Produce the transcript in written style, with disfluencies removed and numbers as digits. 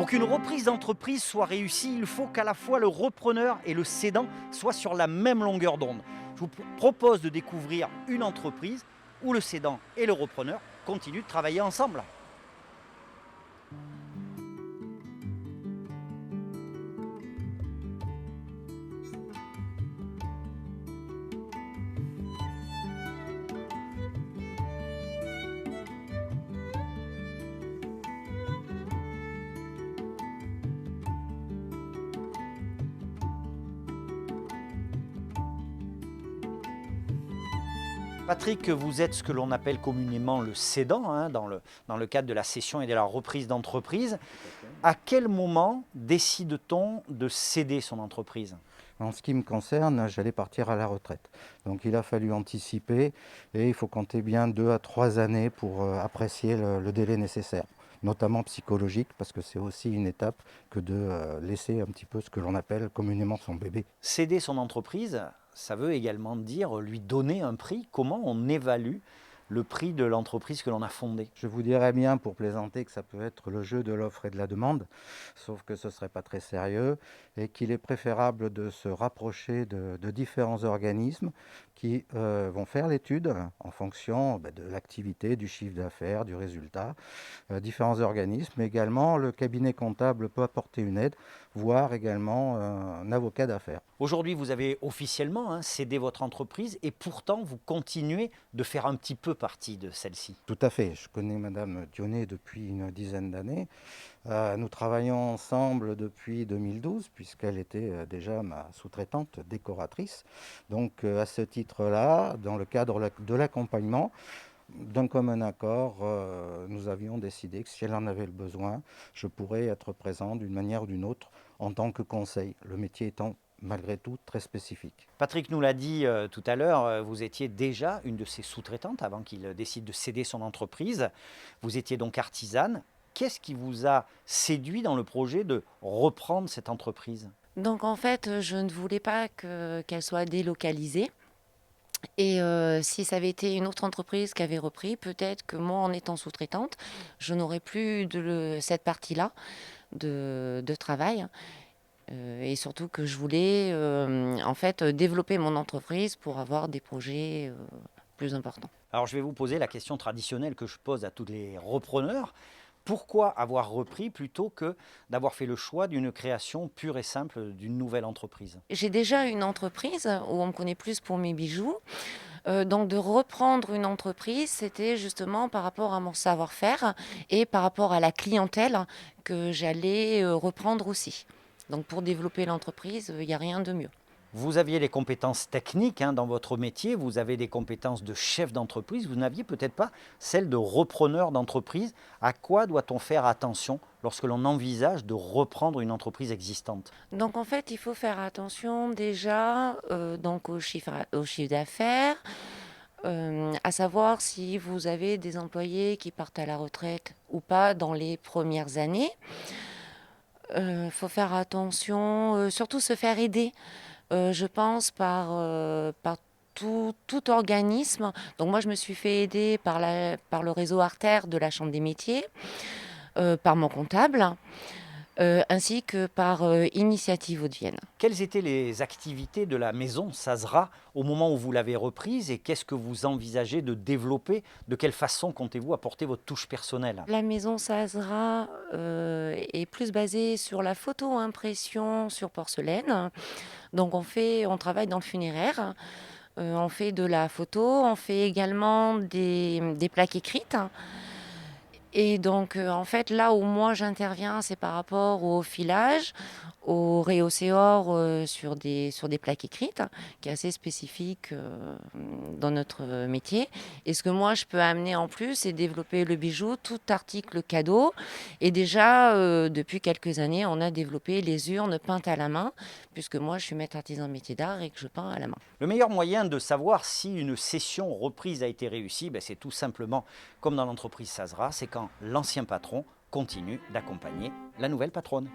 Pour qu'une reprise d'entreprise soit réussie, il faut qu'à la fois le repreneur et le cédant soient sur la même longueur d'onde. Je vous propose de découvrir une entreprise où le cédant et le repreneur continuent de travailler ensemble. Patrick, vous êtes ce que l'on appelle communément le cédant dans le cadre de la cession et de la reprise d'entreprise. À quel moment décide-t-on de céder son entreprise ? En ce qui me concerne, j'allais partir à la retraite. Donc il a fallu anticiper et il faut compter bien 2 à 3 années pour apprécier le délai nécessaire, notamment psychologique, parce que c'est aussi une étape que de laisser un petit peu ce que l'on appelle communément son bébé. Céder son entreprise, ça veut également dire lui donner un prix. Comment on évalue le prix de l'entreprise que l'on a fondée ? Je vous dirais bien, pour plaisanter, que ça peut être le jeu de l'offre et de la demande, sauf que ce ne serait pas très sérieux et qu'il est préférable de se rapprocher de différents organismes qui vont faire l'étude en fonction de l'activité, du chiffre d'affaires, du résultat. Différents organismes, mais également le cabinet comptable peut apporter une aide, voire également un avocat d'affaires. Aujourd'hui, vous avez officiellement cédé votre entreprise et pourtant vous continuez de faire un petit peu partie de celle-ci. Tout à fait. Je connais Madame Dionnet depuis une dizaine d'années. Nous travaillons ensemble depuis 2012, puisqu'elle était déjà ma sous-traitante décoratrice. Donc à ce titre-là, dans le cadre de l'accompagnement, d'un commun accord, nous avions décidé que si elle en avait le besoin, je pourrais être présent d'une manière ou d'une autre en tant que conseil, le métier étant malgré tout très spécifique. Patrick nous l'a dit tout à l'heure, vous étiez déjà une de ses sous-traitantes avant qu'il décide de céder son entreprise. Vous étiez donc artisane. Qu'est-ce qui vous a séduit dans le projet de reprendre cette entreprise ? Donc en fait, je ne voulais pas qu'elle soit délocalisée. Et si ça avait été une autre entreprise qui avait repris, peut-être que moi, en étant sous-traitante, je n'aurais plus cette partie-là de travail. Et surtout que je voulais en fait développer mon entreprise pour avoir des projets plus importants. Alors je vais vous poser la question traditionnelle que je pose à tous les repreneurs. Pourquoi avoir repris plutôt que d'avoir fait le choix d'une création pure et simple d'une nouvelle entreprise ? J'ai déjà une entreprise où on me connaît plus pour mes bijoux. Donc de reprendre une entreprise, c'était justement par rapport à mon savoir-faire et par rapport à la clientèle que j'allais reprendre aussi. Donc pour développer l'entreprise, il n'y a rien de mieux. Vous aviez les compétences techniques dans votre métier, vous avez des compétences de chef d'entreprise, vous n'aviez peut-être pas celles de repreneur d'entreprise. À quoi doit-on faire attention lorsque l'on envisage de reprendre une entreprise existante ? Donc en fait, il faut faire attention déjà donc au chiffre d'affaires, à savoir si vous avez des employés qui partent à la retraite ou pas dans les premières années. Faut faire attention, surtout se faire aider. Je pense par tout organisme. Donc moi, je me suis fait aider par le réseau Artère de la Chambre des métiers, par mon comptable, ainsi que par Initiative Hauts-de-Vienne. Quelles étaient les activités de la maison Sazera au moment où vous l'avez reprise et qu'est-ce que vous envisagez de développer ? De quelle façon comptez-vous apporter votre touche personnelle ? La maison Sazera est plus basée sur la photo-impression sur porcelaine. Donc on travaille dans le funéraire, on fait de la photo, on fait également des plaques écrites. Et donc en fait là où moi j'interviens, c'est par rapport au filage, au réocéor sur des plaques écrites, qui est assez spécifique dans notre métier. Et ce que moi je peux amener en plus, c'est développer le bijou, tout article cadeau. Et déjà depuis quelques années, on a développé les urnes peintes à la main, puisque moi je suis maître artisan métier d'art et que je peins à la main. Le meilleur moyen de savoir si une cession reprise a été réussie, c'est tout simplement comme dans l'entreprise Sazera, c'est quand l'ancien patron continue d'accompagner la nouvelle patronne.